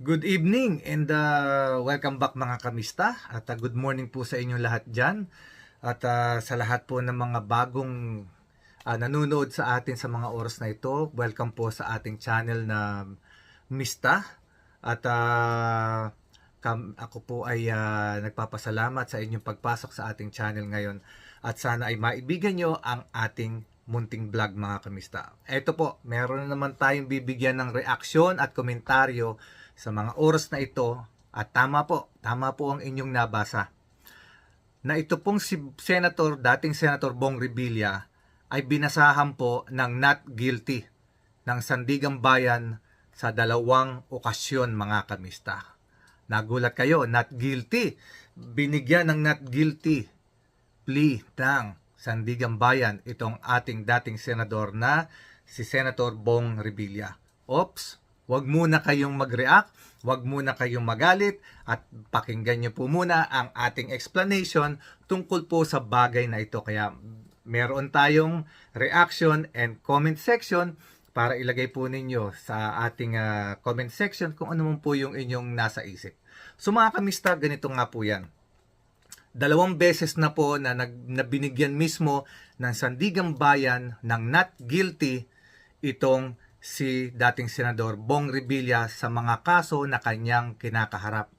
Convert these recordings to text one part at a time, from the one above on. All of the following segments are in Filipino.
Good evening and welcome back mga kamista at good morning po sa inyong lahat dyan at sa lahat po ng mga bagong nanonood sa atin sa mga oras na ito. Welcome po sa ating channel na Mista at ako po ay nagpapasalamat sa inyong pagpasok sa ating channel ngayon at sana ay maibigan nyo ang ating munting vlog mga kamista. Ito po, meron na naman tayong bibigyan ng reaksyon at komentaryo sa mga oras na ito at tama po ang inyong nabasa. Na ito pong si dating Senator Bong Revilla ay binasahan po ng not guilty ng Sandigang Bayan sa 2 okasyon mga kamista. Nagulat kayo, not guilty. Binigyan ng not guilty plea ng Sandigang Bayan itong ating dating senador na si Senator Bong Revilla. Oops, wag muna kayong mag-react, wag muna kayong magalit at pakinggan nyo po muna ang ating explanation tungkol po sa bagay na ito. Kaya meron tayong reaction and comment section para ilagay po ninyo sa ating comment section kung ano man po yung inyong nasa isip. So mga kamista, ganito nga po yan. 2 beses na po na binigyan mismo ng Sandigang Bayan ng not guilty itong si dating Senador Bong Revilla sa mga kaso na kanyang kinakaharap.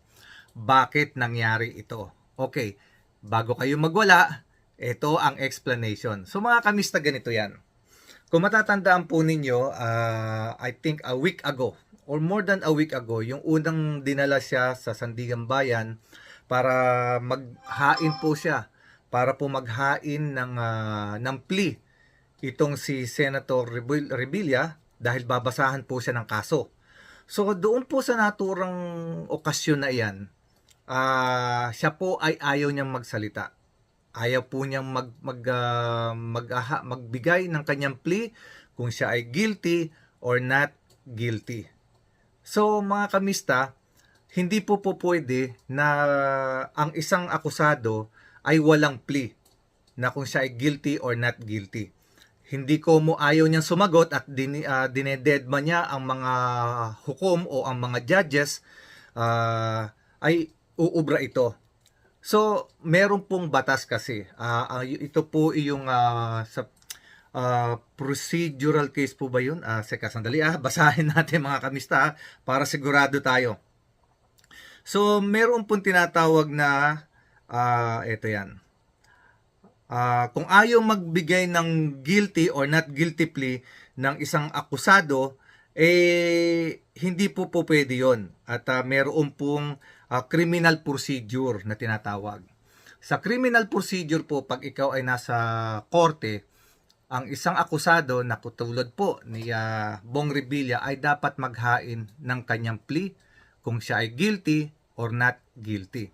Bakit nangyari ito? Okay, bago kayo magwala, ito ang explanation. So mga kamista, ganito yan. Kung matatandaan po ninyo, I think a week ago or more than a week ago, yung unang dinala siya sa Sandigang Bayan para maghain po siya, para po maghain ng plea itong si Senator Revilla dahil babasahan po siya ng kaso. So doon po sa naturang okasyon na iyan, siya po ay ayaw niyang magsalita. Ayaw po niyang magbigay ng kanyang plea kung siya ay guilty or not guilty. So mga kamista, hindi po pwede na ang isang akusado ay walang plea na kung siya ay guilty or not guilty. Hindi ko mo ayaw niyang sumagot at dinededma niya ang mga hukom o ang mga judges ay uubra ito. So, meron pong batas kasi. Ito po yung sa procedural case po ba yun? Seka, sandali basahin natin mga kamista para sigurado tayo. So, meron pong tinatawag na, ito yan. Kung ayaw magbigay ng guilty or not guilty plea ng isang akusado, hindi po pwede yun. At meron pong criminal procedure na tinatawag. Sa criminal procedure po, pag ikaw ay nasa korte, ang isang akusado na katulad po ni Bong Revilla ay dapat maghain ng kanyang plea kung siya ay guilty or not guilty.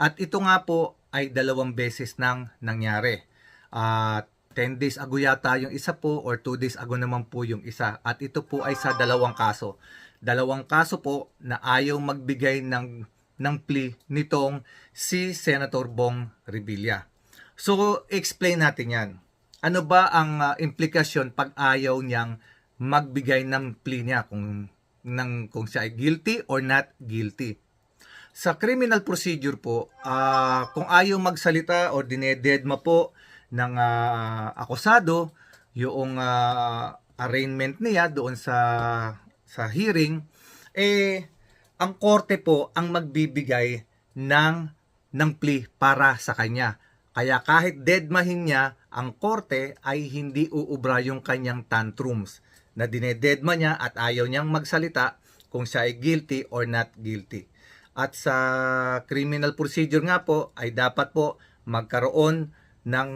At ito nga po ay 2 beses nang nangyari. 10 days ago yata yung isa po or 2 days ago naman po yung isa. At ito po ay sa 2 kaso. 2 kaso po na ayaw magbigay ng plea nitong si Senator Bong Revilla. So, explain natin yan. Ano ba ang implikasyon pag ayaw niyang magbigay ng plea niya kung siya ay guilty or not guilty? Sa criminal procedure po, kung ayaw magsalita o dinededma po ng akusado yung arraignment niya doon sa hearing, ang korte po ang magbibigay ng plea para sa kanya. Kaya kahit dedmahin niya, ang korte ay hindi uubra yung kanyang tantrums na dinededma niya at ayaw niyang magsalita kung siya ay guilty or not guilty. At sa criminal procedure nga po ay dapat po magkaroon ng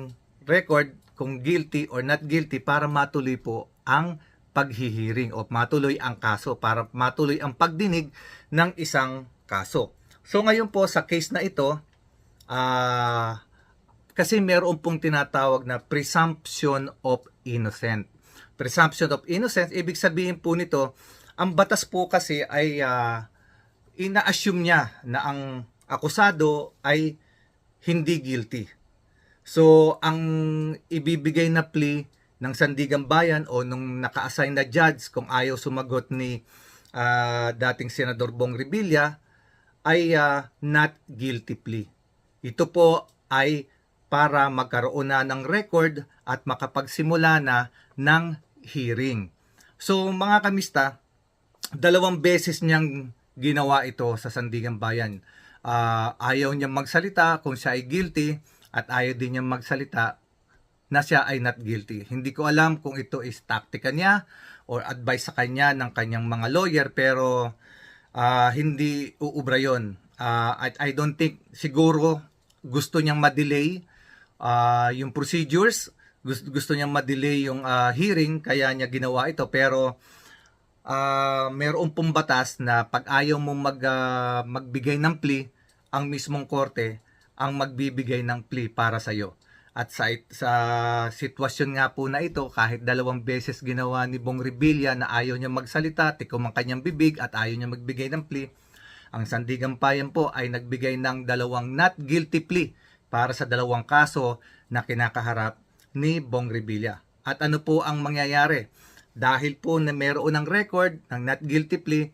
record kung guilty or not guilty para matuloy po ang paghihiring o matuloy ang kaso, para matuloy ang pagdinig ng isang kaso. So ngayon po sa case na ito, kasi meron pong tinatawag na presumption of innocence. Presumption of innocence, ibig sabihin po nito, ang batas po kasi ay ina-assume niya na ang akusado ay hindi guilty. So, ang ibibigay na plea ng Sandigang Bayan o nung naka-assign na judge kung ayaw sumagot ni dating Senador Bong Revilla ay not guilty plea. Ito po ay para magkaroon na ng record at makapagsimula na ng hearing. So mga kamista, 2 beses niyang ginawa ito sa Sandigan Bayan. Ayaw niyang magsalita kung siya ay guilty at ayaw din niyang magsalita na siya ay not guilty. Hindi ko alam kung ito is taktika niya or advice sa kanya ng kanyang mga lawyer, pero hindi uubra yun. I don't think, siguro gusto niyang ma-delay yung procedures, gusto niyang ma-delay yung hearing, kaya niya ginawa ito. Pero mayroong pong batas na pag ayaw mong magbigay ng plea, ang mismong korte ang magbibigay ng plea para sa iyo. At sa sitwasyon nga po na ito, kahit 2 beses ginawa ni Bong Revilla na ayaw niya magsalita, tikom ang kanyang bibig at ayaw niya magbigay ng plea, ang Sandigan Bayan po ay nagbigay ng 2 not guilty plea para sa 2 kaso na kinakaharap ni Bong Revilla. At ano po ang mangyayari? Dahil po na meron ng record ng not guilty plea,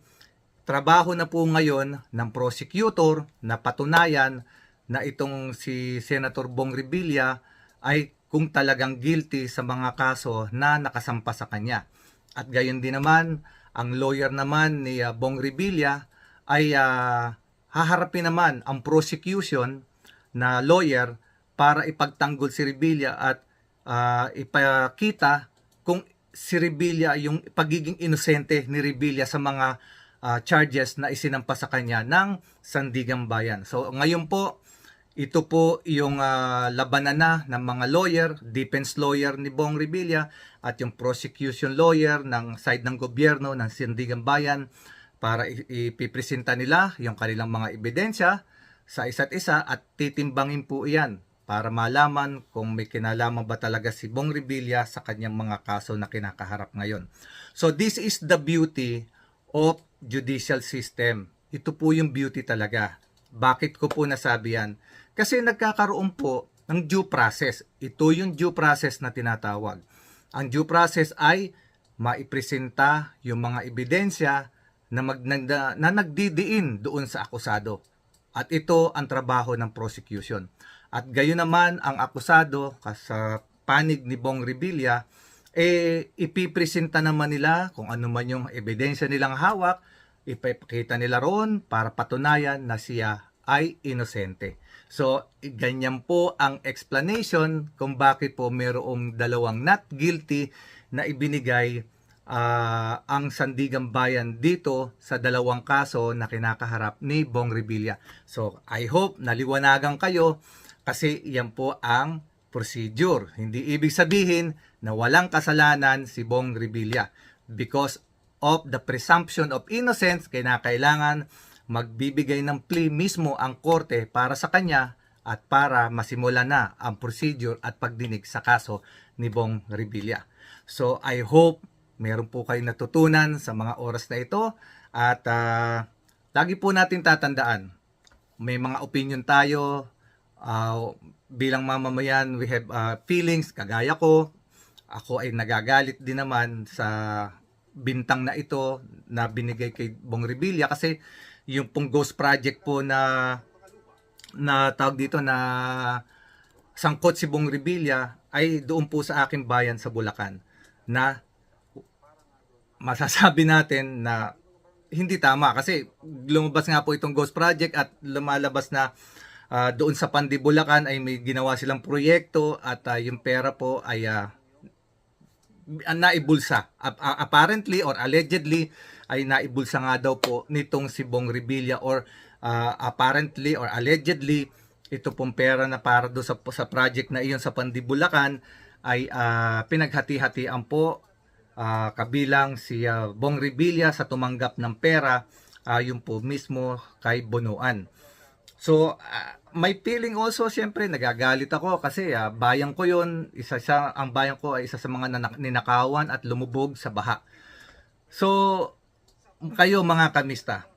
trabaho na po ngayon ng prosecutor na patunayan na itong si Senator Bong Revilla ay kung talagang guilty sa mga kaso na nakasampa sa kanya. At gayon din naman, ang lawyer naman ni Bong Revilla ay haharapin naman ang prosecution na lawyer para ipagtanggol si Revilla at ipakita kung si Revilla, yung pagiging inosente ni Revilla sa mga charges na isinampa sa kanya ng Sandigan Bayan. So ngayon po, ito po yung labanan na ng mga lawyer, defense lawyer ni Bong Revilla at yung prosecution lawyer ng side ng gobyerno ng Sandigan Bayan para ipipresenta nila yung kanilang mga ebidensya sa isa't isa at titimbangin po iyan para malaman kung may kinalaman ba talaga si Bong Revilla sa kanyang mga kaso na kinakaharap ngayon. So this is the beauty of judicial system. Ito po yung beauty talaga. Bakit ko po nasabi yan? Kasi nagkakaroon po ng due process. Ito yung due process na tinatawag. Ang due process ay maipresenta yung mga ebidensya na nagdidiin doon sa akusado. At ito ang trabaho ng prosecution. At gayon naman ang akusado sa panig ni Bong Revilla, ipipresenta naman nila kung ano man yung ebidensya nilang hawak, ipapakita nila roon para patunayan na siya ay inosente. So, ganyan po ang explanation kung bakit po mayroong 2 not guilty na ibinigay ang Sandigan Bayan dito sa 2 kaso na kinakaharap ni Bong Revilla. So, I hope naliwanagan kayo kasi yan po ang procedure. Hindi ibig sabihin na walang kasalanan si Bong Revilla. Because of the presumption of innocence, kailangan magbibigay ng plea mismo ang korte para sa kanya at para masimula na ang procedure at pagdinig sa kaso ni Bong Revilla. So I hope meron po kayong natutunan sa mga oras na ito at lagi po natin tatandaan, may mga opinion tayo, bilang mamamayan we have feelings, kagaya ko, ako ay nagagalit din naman sa bintang na ito na binigay kay Bong Revilla kasi yung pong ghost project po na tawag dito na sangkot si Bong Revilla ay doon po sa aking bayan sa Bulacan na masasabi natin na hindi tama kasi lumabas nga po itong ghost project at lumalabas na doon sa Pandi Bulacan ay may ginawa silang proyekto at yung pera po ay naibulsa. Apparently or allegedly ay naibulsa nga daw po nitong si Bong Revilla or apparently or allegedly ito pong pera na para do sa project na iyon sa Pandi Bulacan ay pinaghati-hatian po kabilang si Bong Revilla sa tumanggap ng pera yung po mismo kay Bonoan. So may feeling also, syempre nagagalit ako kasi bayan ko yon, ang bayan ko ay isa sa mga ninakawan at lumubog sa baha. So kayo mga kamista,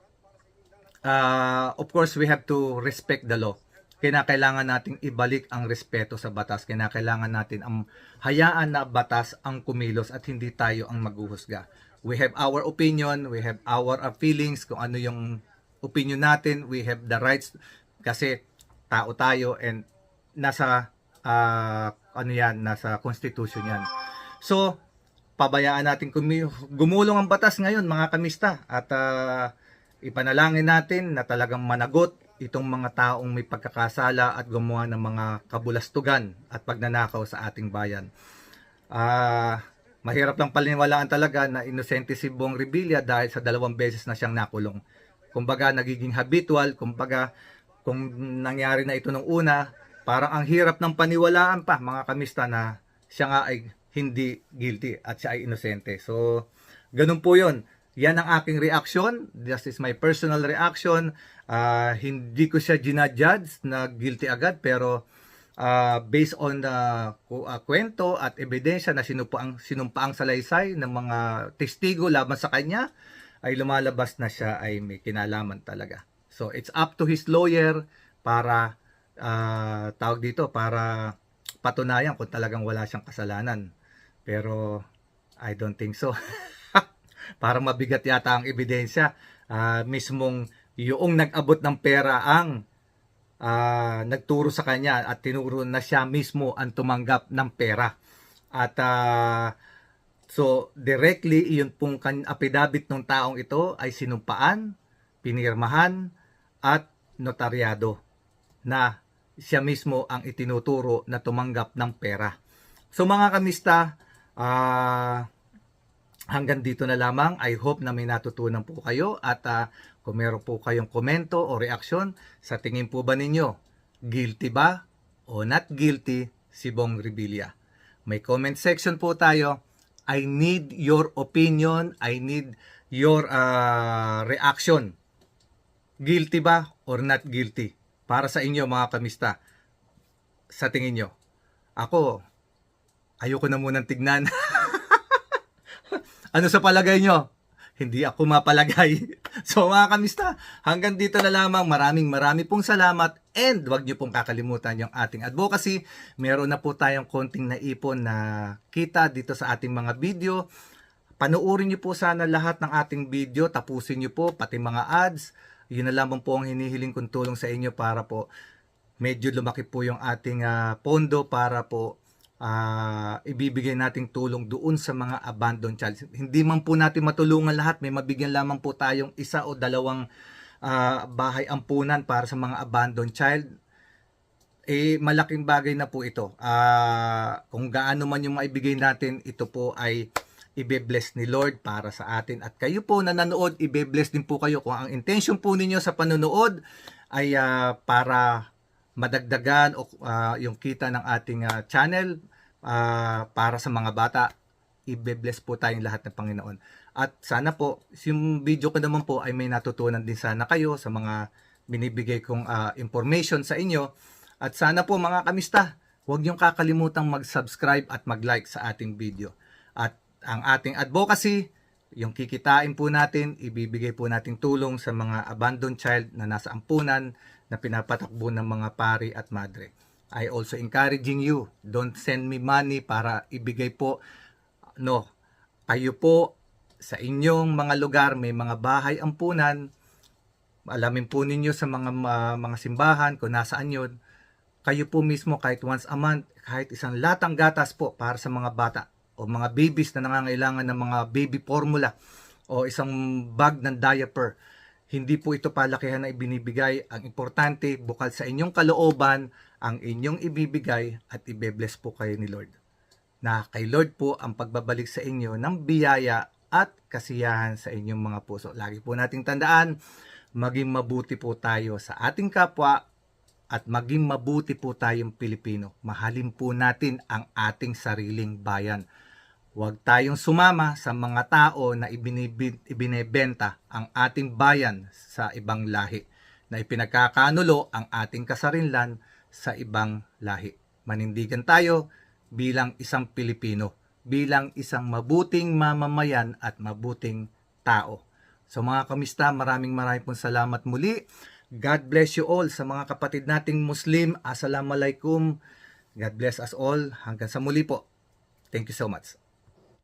of course we have to respect the law. kinakailangan nating ibalik ang respeto sa batas. Kinakailangan natin ang hayaan na batas ang kumilos at hindi tayo ang maghuhusga. We have our opinion, we have our feelings, kung ano yung opinion natin, we have the rights kasi tao tayo and nasa nasa constitution yan. So, pabayaan natin gumulong ang batas ngayon mga kamista at ipanalangin natin na talagang managot itong mga taong may pagkakasala at gumawa ng mga kabulastugan at pagnanakaw sa ating bayan. Mahirap lang paliniwalaan talaga na inosente si Bong Revilla dahil sa 2 beses na siyang nakulong. Kumbaga nagiging habitual, kumbaga kung nangyari na ito nung una, parang ang hirap ng paniwalaan pa mga kamista na siya nga ay hindi guilty at siya ay inosente. So, ganun po yun. Yan ang aking reaction. This is my personal reaction. Hindi ko siya ginajudge na guilty agad, pero based on the kwento at ebidensya na sinumpaang salaysay ng mga testigo laban sa kanya, ay lumalabas na siya ay may kinalaman talaga. So, it's up to his lawyer para para patunayan kung talagang wala siyang kasalanan. Pero I don't think so. Parang mabigat yata ang ebidensya. Mismong yung nag-abot ng pera ang nagturo sa kanya at tinuro na siya mismo ang tumanggap ng pera. At so directly yun pong affidavit ng taong ito ay sinumpaan, pinirmahan at notaryado na siya mismo ang itinuturo na tumanggap ng pera. So mga kamista, hanggang dito na lamang. I hope na may natutunan po kayo at kung meron po kayong komento o reaksyon, sa tingin po ba ninyo, guilty ba o not guilty si Bong Revilla? May comment section po tayo. I need your opinion. I need your reaction. Guilty ba or not guilty? Para sa inyo mga kamista, sa tingin nyo. Ako, ayoko na munang tignan. Ano sa palagay nyo? Hindi ako mapalagay. So mga kamista, hanggang dito na lamang. Maraming pong salamat and wag nyo pong kakalimutan yung ating advocacy. Meron na po tayong konting naipon na kita dito sa ating mga video. Panoorin nyo po sana lahat ng ating video. Tapusin nyo po pati mga ads. Yun na lamang po ang hinihiling kong tulong sa inyo para po medyo lumaki po yung ating pondo para po ibibigay nating tulong doon sa mga abandoned child. Hindi man po natin matulungan lahat, may mabigyan lamang po tayong 1 o 2 bahay ampunan para sa mga abandoned child. Malaking bagay na po ito. Kung gaano man yung maibigay natin, ito po ay ibe-bless ni Lord para sa atin. At kayo po na nanood, ibe-bless din po kayo. Kung ang intention po ninyo sa panonood ay para madagdagan o yung kita ng ating channel para sa mga bata, i-bless po tayong lahat ng Panginoon. At sana po, yung video ko naman po ay may natutunan din sana kayo sa mga binibigay kong information sa inyo. At sana po mga kamista, huwag niyong kakalimutang mag-subscribe at mag-like sa ating video. At ang ating advocacy, yung kikitain po natin, ibibigay po nating tulong sa mga abandoned child na nasa ampunan na pinapatakbo ng mga pari at madre. I also encouraging you, don't send me money para ibigay po. No, kayo po sa inyong mga lugar may mga bahay ampunan. Alamin po ninyo sa mga simbahan kung nasaan yun. Kayo po mismo kahit once a month, kahit isang latang gatas po para sa mga bata o mga babies na nangangailangan ng mga baby formula o isang bag ng diaper. Hindi po ito palakihan na ibinibigay. Ang importante, bukal sa inyong kalooban, ang inyong ibibigay at ibe-bless po kayo ni Lord. Na kay Lord po ang pagbabalik sa inyo ng biyaya at kasiyahan sa inyong mga puso. Lagi po nating tandaan, maging mabuti po tayo sa ating kapwa at maging mabuti po tayong Pilipino. Mahalin po natin ang ating sariling bayan. Huwag tayong sumama sa mga tao na ibinebenta ang ating bayan sa ibang lahi, na ipinagkakanulo ang ating kasarinlan sa ibang lahi. Manindigan tayo bilang isang Pilipino, bilang isang mabuting mamamayan at mabuting tao. So mga kamista, maraming pong salamat muli. God bless you all. Sa mga kapatid nating Muslim, Assalamualaikum. God bless us all. Hanggang sa muli po. Thank you so much.